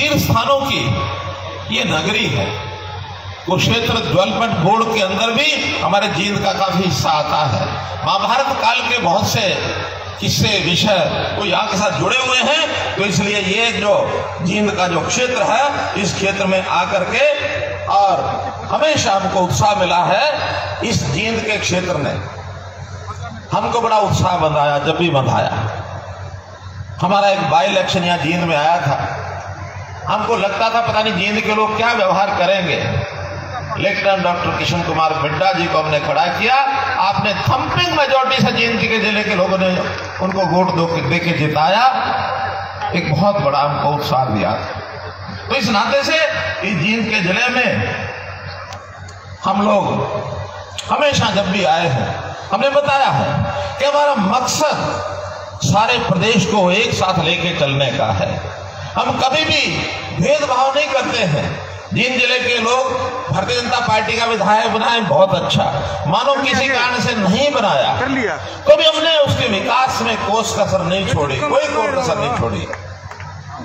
तीर्थ स्थानों की ये नगरी है। कुरुक्षेत्र डेवलपमेंट बोर्ड के अंदर भी हमारे जींद का काफी हिस्सा आता है। महाभारत काल के बहुत से किस्से विषय वो यहाँ के साथ जुड़े हुए हैं, तो इसलिए ये जो जींद का जो क्षेत्र है, इस क्षेत्र में आकर के और हमेशा हमको उत्साह मिला है। इस जींद के क्षेत्र ने हमको बड़ा उत्साह बंधाया। जब भी बंधाया, हमारा एक बाई इलेक्शन यहाँ जींद में आया था, हमको लगता था पता नहीं जींद के लोग क्या व्यवहार करेंगे, लेकिन डॉक्टर किशन कुमार बिड्डा जी को हमने खड़ा किया। आपने थंपिंग मेजॉरिटी से जींद के जिले के लोगों ने उनको वोट दे के जिताया। एक बहुत बड़ा हमको उत्साह दिया। तो इस नाते से इस जींद के जिले में हम लोग हमेशा जब भी आए हैं, हमने बताया है कि हमारा मकसद सारे प्रदेश को एक साथ लेके चलने का है। हम कभी भी भेदभाव नहीं करते हैं। जींद जिले के लोग भारतीय जनता पार्टी का विधायक बनाए, बहुत अच्छा। मानो किसी कारण से नहीं बनाया तो भी हमने उसके विकास में कोस कसर नहीं छोड़ी, कोई कोई कसर नहीं छोड़ी।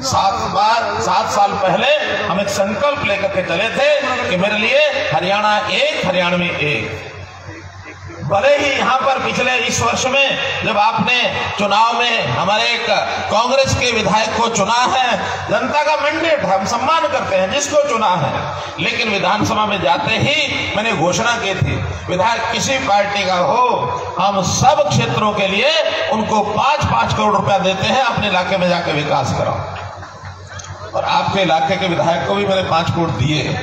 7 साल पहले हम एक संकल्प लेकर के चले थे कि मेरे लिए हरियाणा एक, हरियाणवी एक। भले ही यहाँ पर पिछले इस वर्ष में जब आपने चुनाव में हमारे एक कांग्रेस के विधायक को चुना है, जनता का मैंडेट है, हम सम्मान करते हैं जिसको चुना है, लेकिन विधानसभा में जाते ही मैंने घोषणा की थी, विधायक किसी पार्टी का हो, हम सब क्षेत्रों के लिए उनको 5-5 करोड़ रुपया देते हैं, अपने इलाके में जाकर विकास कराओ। और आपके इलाके के विधायक को भी मैंने 5 करोड़ दिए।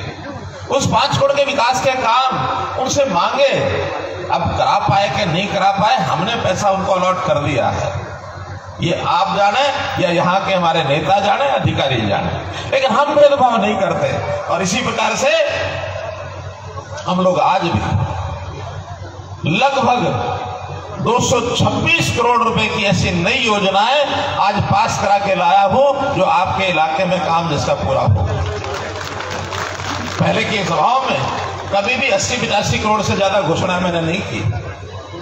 उस 5 करोड़ के विकास के काम उनसे मांगे, अब करा पाए कि नहीं करा पाए, हमने पैसा उनको अलॉट कर दिया है। ये आप जाने या यहाँ के हमारे नेता जाने, अधिकारी जाने, लेकिन हम भेदभाव नहीं करते। और इसी प्रकार से हम लोग आज भी लगभग 226 करोड़ रुपए की ऐसी नई योजनाएं आज पास करा के लाया हूं, जो आपके इलाके में काम जिसका पूरा हो। पहले की सभाओं में कभी भी 80-85 करोड़ से ज्यादा घोषणा मैंने नहीं की,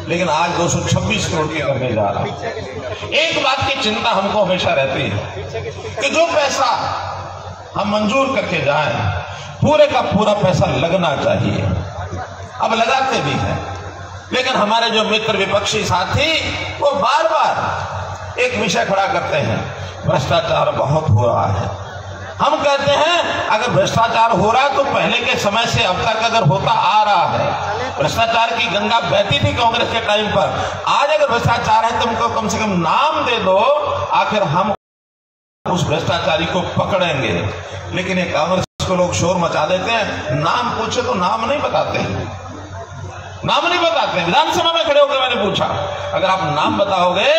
लेकिन आज 226 करोड़ की करने जा रहा हूं। एक बात की चिंता हमको हमेशा रहती है कि जो पैसा हम मंजूर करके जाएं, पूरे का पूरा पैसा लगना चाहिए। अब लगाते भी हैं, लेकिन हमारे जो मित्र विपक्षी साथी वो बार बार एक विषय खड़ा करते हैं, भ्रष्टाचार बहुत हो रहा है। हम कहते हैं अगर भ्रष्टाचार हो रहा है तो पहले के समय से अब तक अगर होता आ रहा है। भ्रष्टाचार की गंगा बहती थी कांग्रेस के टाइम पर। आज अगर भ्रष्टाचार है तो हमको कम से कम नाम दे दो, आखिर हम उस भ्रष्टाचारी को पकड़ेंगे। लेकिन ये कांग्रेस को लोग शोर मचा देते हैं, नाम पूछे तो नाम नहीं बताते हैं, नाम नहीं बताते हैं। विधानसभा में खड़े होकर मैंने पूछा, अगर आप नाम बताओगे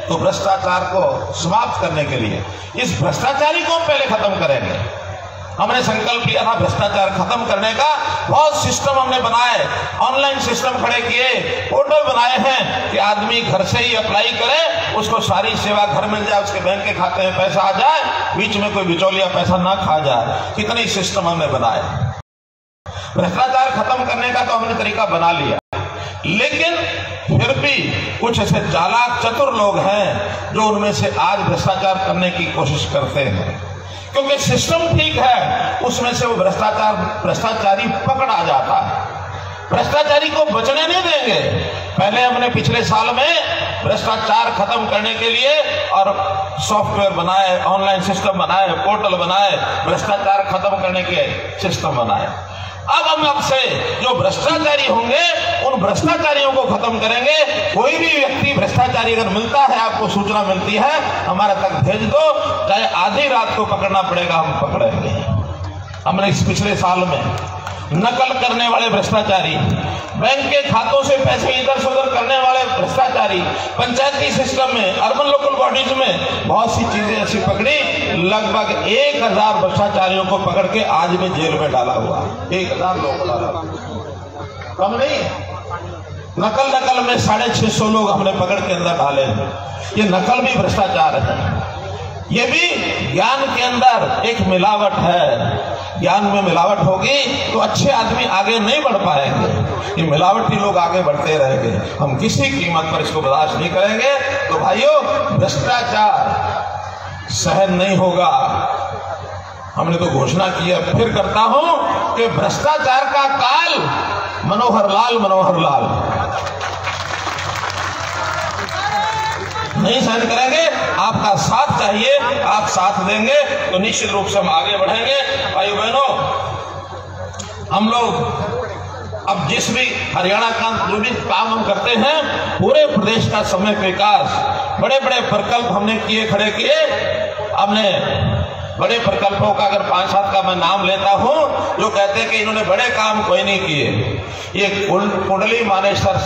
तो भ्रष्टाचार को समाप्त करने के लिए इस भ्रष्टाचारी को पहले खत्म करेंगे। हमने संकल्प लिया था भ्रष्टाचार खत्म करने का। बहुत सिस्टम हमने बनाए, ऑनलाइन सिस्टम खड़े किए, पोर्टल बनाए हैं कि आदमी घर से ही अप्लाई करे, उसको सारी सेवा घर मिल जाए, उसके बैंक के खाते में पैसा आ जाए, बीच में कोई बिचौलिया पैसा ना खा जाए। कितने सिस्टम हमने बनाए। भ्रष्टाचार खत्म करने का तो हमने तरीका बना लिया, लेकिन फिर भी कुछ ऐसे चालाक चतुर लोग हैं जो उनमें से आज भ्रष्टाचार करने की कोशिश करते हैं, क्योंकि सिस्टम ठीक है, उसमें से वो भ्रष्टाचारी पकड़ आ जाता है। भ्रष्टाचारी को बचने नहीं देंगे। पहले हमने पिछले साल में भ्रष्टाचार खत्म करने के लिए और सॉफ्टवेयर बनाए, ऑनलाइन सिस्टम बनाए, पोर्टल बनाए, भ्रष्टाचार खत्म करने के सिस्टम बनाए। अब हम आपसे जो भ्रष्टाचारी होंगे उन भ्रष्टाचारियों को खत्म करेंगे। कोई भी व्यक्ति भ्रष्टाचारी अगर मिलता है, आपको सूचना मिलती है, हमारे तक भेज दो, चाहे आधी रात को पकड़ना पड़ेगा, हम पकड़ेंगे। हमने इस पिछले साल में नकल करने वाले भ्रष्टाचारी, बैंक के खातों से पैसे इधर से उधर करने वाले भ्रष्टाचारी, पंचायती सिस्टम में, अर्बन लोकल बॉडीज में बहुत सी चीजें ऐसी पकड़ी। लगभग 1000 भ्रष्टाचारियों को पकड़ के आज भी जेल में डाला हुआ। 1000 लोग डाला, कम नहीं। नकल में 650 लोग हमने पकड़ के अंदर डाले। ये नकल भी भ्रष्टाचार है। ये भी ज्ञान के अंदर एक मिलावट है। ज्ञान में मिलावट होगी तो अच्छे आदमी आगे नहीं बढ़ पाएंगे, ये मिलावटी लोग आगे बढ़ते रहेंगे। हम किसी कीमत पर इसको बर्दाश्त नहीं करेंगे। तो भाइयों, भ्रष्टाचार सहन नहीं होगा। हमने तो घोषणा की है, फिर करता हूं कि भ्रष्टाचार का काल मनोहर लाल नहीं सहन करेंगे। आपका साथ चाहिए, आप साथ देंगे तो निश्चित रूप से हम आगे बढ़ेंगे। भाइयों बहनों, हम लोग अब जिस भी हरियाणा का जो भी काम हम करते हैं, पूरे प्रदेश का सम्यक विकास, बड़े बड़े प्रकल्प हमने खड़े किए। हमने बड़े प्रकल्पों का अगर 5-7 का मैं नाम लेता हूं, जो कहते हैं कि इन्होंने बड़े काम कोई नहीं किए। ये कुंडली मानेसर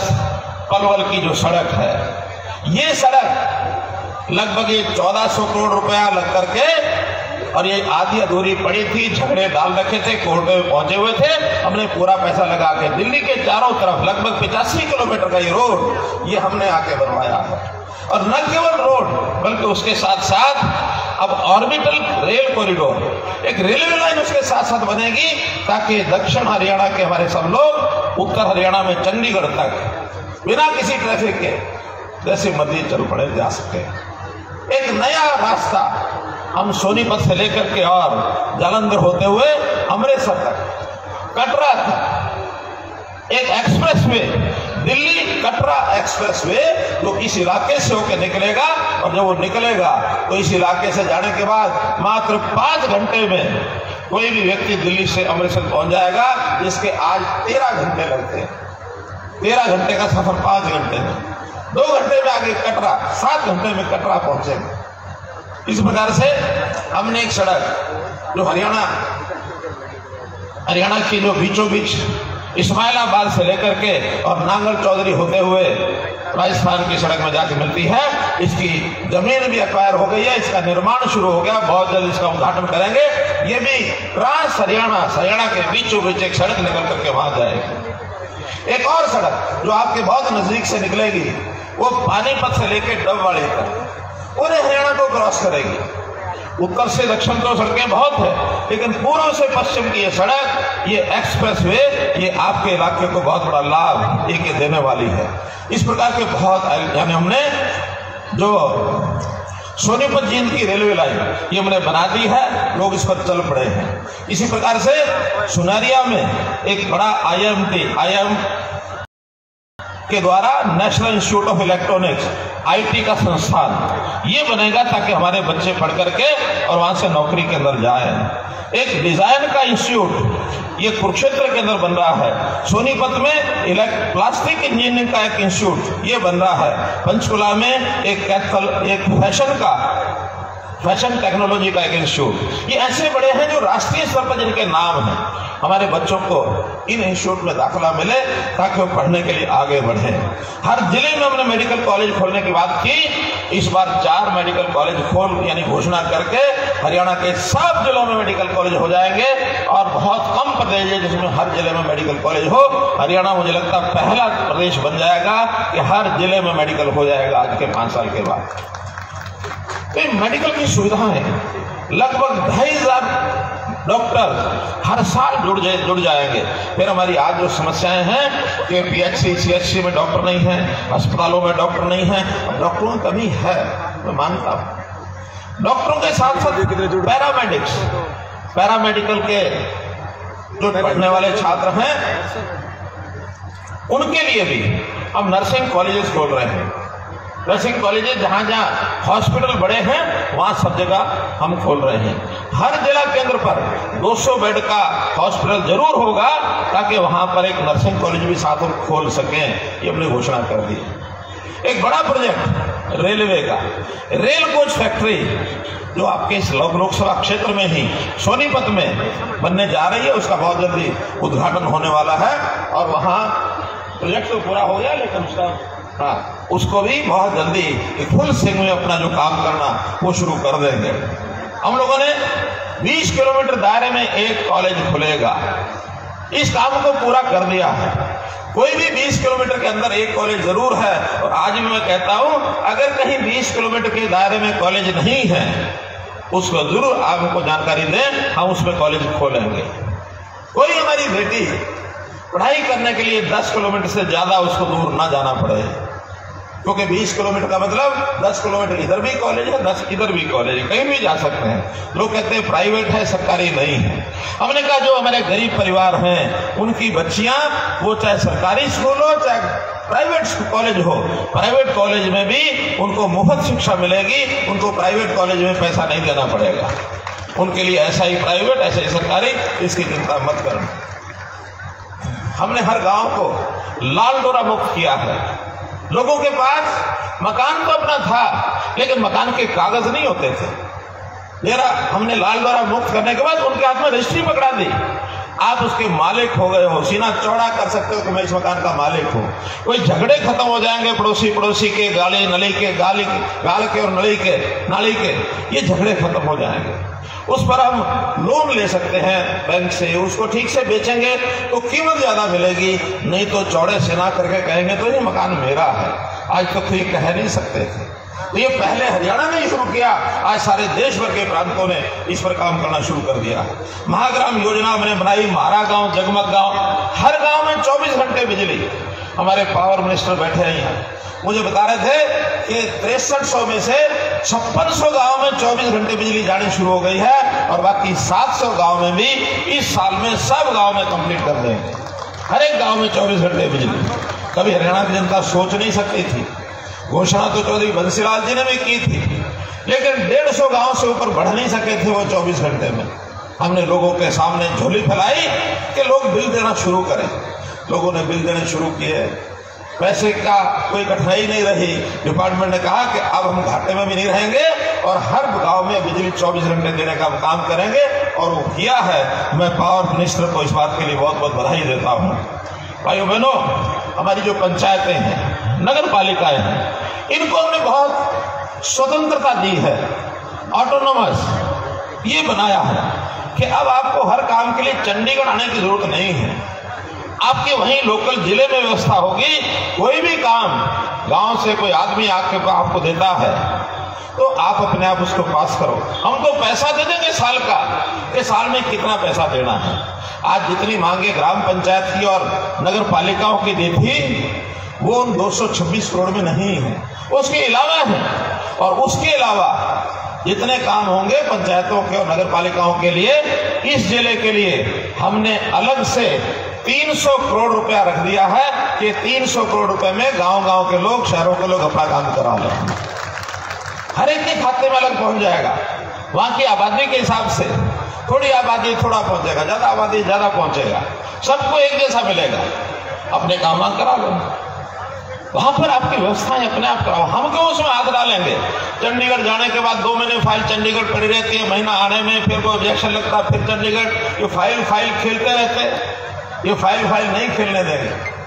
पलवल की जो सड़क है, ये सड़क लगभग 1400 करोड़ रुपया लग करके, और ये आधी अधूरी पड़ी थी, झगड़े डाल रखे थे, कोर्ट में पहुंचे हुए थे। हमने पूरा पैसा लगा के दिल्ली के चारों तरफ लगभग 85 किलोमीटर का ये रोड ये हमने आके बनवाया है। और न केवल रोड बल्कि उसके साथ साथ अब ऑर्बिटल रेल कॉरिडोर, एक रेलवे लाइन उसके साथ साथ बनेगी, ताकि दक्षिण हरियाणा के हमारे सब लोग उत्तर हरियाणा में चंडीगढ़ तक बिना किसी ट्रैफिक के जैसे मर्जी चल पड़े जा सके। एक नया रास्ता हम सोनीपत से लेकर के और जालंधर होते हुए अमृतसर तक, कटरा तक एक एक्सप्रेसवे, दिल्ली कटरा एक्सप्रेसवे, जो इस इलाके से होकर निकलेगा। और जब वो निकलेगा तो इस इलाके से जाने के बाद मात्र 5 घंटे में कोई भी व्यक्ति दिल्ली से अमृतसर पहुंच जाएगा, जिसके आज 13 घंटे लगते हैं। 13 घंटे का सफर 5 घंटे में, 2 घंटे में आगे कटरा, 7 घंटे में कटरा पहुंचेंगे। इस प्रकार से हमने एक सड़क जो हरियाणा की जो बीचों बीच इस्माइलाबाद से लेकर के और नांगल चौधरी होते हुए राजस्थान की सड़क में जाके मिलती है, इसकी जमीन भी एक्वायर हो गई है, इसका निर्माण शुरू हो गया, बहुत जल्द इसका उद्घाटन करेंगे। ये भी ट्रांस हरियाणा के बीचों बीच एक सड़क निकल करके वहां जाएगी। एक और सड़क जो आपके बहुत नजदीक से निकलेगी, वो पानीपत से लेकर डबवाड़ी तक पूरे हरियाणा को क्रॉस करेगी। उत्तर से दक्षिण तो सड़कें बहुत है, लेकिन पूर्व से पश्चिम की ये सड़क, ये एक्सप्रेसवे, ये आपके इलाके को बहुत बड़ा लाभ ये देने वाली है। इस प्रकार के बहुत, यानी हमने जो सोनीपत जींद की रेलवे लाइन ये हमने बना दी है, लोग इस पर चल पड़े हैं। इसी प्रकार से सुनारिया में एक बड़ा IIM के द्वारा national institute of electronics IT का संस्थान ये बनेगा, ताकि हमारे बच्चे पढ़ करके और वहां से नौकरी के अंदर जाए। एक डिजाइन का इंस्टीट्यूट ये कुरुक्षेत्र के अंदर बन रहा है। सोनीपत में प्लास्टिक इंजीनियरिंग का एक इंस्टीट्यूट ये बन रहा है। पंचकुला में एक फैशन टेक्नोलॉजी का एक इंस्टीट्यूट, ये ऐसे बड़े हैं जो राष्ट्रीय स्तर पर जिनके नाम हैं। हमारे बच्चों को इन इंस्टीट्यूट में दाखिला मिले ताकि वो पढ़ने के लिए आगे बढ़े। हर जिले में हमने मेडिकल कॉलेज खोलने की बात की। इस बार 4 मेडिकल कॉलेज यानी घोषणा करके हरियाणा के सब जिलों में मेडिकल कॉलेज हो जाएंगे, और बहुत कम प्रदेश है जिसमें हर जिले में मेडिकल कॉलेज हो। हरियाणा मुझे लगता है पहला प्रदेश बन जाएगा कि हर जिले में मेडिकल हो जाएगा आज के 5 साल के बाद। तो मेडिकल की सुविधाएं, लगभग 2500 डॉक्टर हर साल जुड़ जाएंगे। फिर हमारी आज जो समस्याएं हैं कि PHC CHC में डॉक्टर नहीं है, अस्पतालों में डॉक्टर नहीं है, अब डॉक्टरों की कमी है, मैं मानता हूं। डॉक्टरों के साथ साथ पैरामेडिकल के जो पढ़ने वाले छात्र हैं, उनके लिए भी हम नर्सिंग कॉलेजेस खोल रहे हैं। नर्सिंग कॉलेजेस जहां जहां हॉस्पिटल बड़े हैं वहां सब जगह हम खोल रहे हैं। हर जिला केंद्र पर 200 बेड का हॉस्पिटल जरूर होगा, ताकि वहां पर एक नर्सिंग कॉलेज भी साथ में खोल सकें, ये हमने घोषणा कर दी। एक बड़ा प्रोजेक्ट रेलवे का, रेल कोच फैक्ट्री जो आपके इस लोकसभा क्षेत्र में ही सोनीपत में बनने जा रही है, उसका बहुत जल्दी उद्घाटन होने वाला है। और वहां प्रोजेक्ट तो पूरा हो गया, लेकिन उसको भी बहुत जल्दी फुल स्विंग में अपना जो काम करना वो शुरू कर देंगे। हम लोगों ने 20 किलोमीटर दायरे में एक कॉलेज खुलेगा, इस काम को पूरा कर दिया है। कोई भी 20 किलोमीटर के अंदर एक कॉलेज जरूर है। और आज भी मैं कहता हूं, अगर कहीं 20 किलोमीटर के दायरे में कॉलेज नहीं है, उसको जरूर आप हमको जानकारी दें, हम उसमें कॉलेज खोलेंगे। कोई हमारी बेटी पढ़ाई करने के लिए 10 किलोमीटर से ज्यादा उसको दूर ना जाना पड़े। क्योंकि 20 किलोमीटर का मतलब 10 किलोमीटर इधर भी कॉलेज है, 10 इधर भी कॉलेज है, कहीं भी जा सकते हैं। लोग कहते हैं प्राइवेट है, सरकारी नहीं है। हमने कहा जो हमारे गरीब परिवार हैं उनकी बच्चियां, वो चाहे सरकारी स्कूल हो चाहे प्राइवेट कॉलेज हो, प्राइवेट कॉलेज में भी उनको मुफ्त शिक्षा मिलेगी, उनको प्राइवेट कॉलेज में पैसा नहीं देना पड़ेगा। उनके लिए ऐसा ही प्राइवेट ऐसा ही सरकारी, इसकी चिंता मत करना। हमने हर गांव को लाल डोरा मुक्त किया है। लोगों के पास मकान तो अपना था लेकिन मकान के कागज नहीं होते थे। मेरा हमने लाल डोरा मुक्त करने के बाद उनके हाथ में रजिस्ट्री पकड़ा दी। आप उसके मालिक हो गए हो, सीना चौड़ा कर सकते हो कि मैं इस मकान का मालिक हूं। कोई झगड़े खत्म हो जाएंगे पड़ोसी के, गाली नली के, गाल के और नाली के, ये झगड़े खत्म हो जाएंगे। उस पर हम लोन ले सकते हैं बैंक से, उसको ठीक से बेचेंगे तो कीमत ज्यादा मिलेगी, नहीं तो चौड़े सीना करके कहेंगे तो ये मकान मेरा है। आज तक तो ये कह नहीं सकते थे। तो ये पहले हरियाणा ने शुरू किया, आज सारे देश भर के प्रांतों ने इस पर काम करना शुरू कर दिया। महाग्राम योजना हमने बनाई, म्हारा गांव, जगमग गांव, हर गांव में 24 घंटे बिजली। हमारे पावर मिनिस्टर बैठे हैं यहाँ, मुझे बता रहे थे कि 6300 में से 5600 गांव में 24 घंटे बिजली जानी शुरू हो गई है और बाकी 700 गांव में भी इस साल में सब गांव में कंप्लीट कर देंगे। हर एक गांव में 24 घंटे बिजली। कभी हरियाणा की जनता सोच नहीं सकती थी। घोषणा तो चौधरी बंसीलाल जी ने भी की थी, लेकिन 150 गांव से ऊपर बढ़ नहीं सके थे वो 24 घंटे में। हमने लोगों के सामने झोली फैलाई कि लोग बिल देना शुरू करें। लोगों ने बिल देने शुरू किए, पैसे का कोई कठिनाई नहीं रही। डिपार्टमेंट ने कहा कि अब हम घाटे में भी नहीं रहेंगे और हर गांव में बिजली 24 घंटे देने का काम करेंगे, और वो किया है। मैं पावर मिनिस्टर को इस बात के लिए बहुत बहुत बधाई देता हूँ। भाइयों बहनों, हमारी जो पंचायतें हैं, नगर पालिकाएं हैं, इनको हमने बहुत स्वतंत्रता दी है, ऑटोनोमस ये बनाया है कि अब आपको हर काम के लिए चंडीगढ़ आने की जरूरत नहीं है। आपके वहीं लोकल जिले में व्यवस्था होगी। कोई भी काम गांव से कोई आदमी आके आपको देता है तो आप अपने आप उसको पास करो। हम तो पैसा दे देंगे साल का, कि साल में कितना पैसा देना है। आज जितनी मांगे ग्राम पंचायत की और नगर पालिकाओं की दी थी वो उन 226 करोड़ में नहीं है, उसके अलावा है। और उसके अलावा जितने काम होंगे पंचायतों के और नगर पालिकाओं के लिए, इस जिले के लिए हमने अलग से 300 करोड़ रुपया रख दिया है कि 300 करोड़ रुपए में गांव-गांव के लोग, शहरों के लोग अपना काम करा लें। हर एक के खाते में अलग पहुंच जाएगा। वहां की आबादी के हिसाब से, थोड़ी आबादी थोड़ा पहुंचेगा, ज्यादा आबादी ज्यादा पहुंचेगा, सबको एक जैसा मिलेगा। अपने काम करा लो, वहां पर आपकी व्यवस्थाएं अपने आप कराओ। हम क्यों उसमें हाथ डालेंगे? चंडीगढ़ जाने के बाद 2 महीने फाइल चंडीगढ़ पड़ी रहती है, महीना आने में फिर कोई ऑब्जेक्शन लगता है, फिर चंडीगढ़। ये फाइल खेलते रहते, ये फाइल नहीं खेलने देंगे।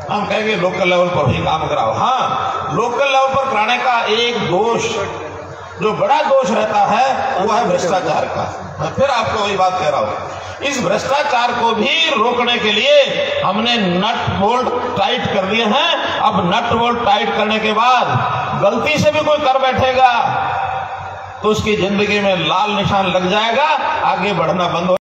हम कहेंगे लोकल लेवल पर ही काम कराओ। हाँ, लोकल लेवल पर कराने का एक दोष, जो बड़ा दोष रहता है, वो है भ्रष्टाचार का। मैं फिर आपको वही बात कह रहा हूं, इस भ्रष्टाचार को भी रोकने के लिए हमने नट बोल्ट टाइट कर दिए हैं। अब नट बोल्ट टाइट करने के बाद गलती से भी कोई कर बैठेगा तो उसकी जिंदगी में लाल निशान लग जाएगा, आगे बढ़ना बंद हो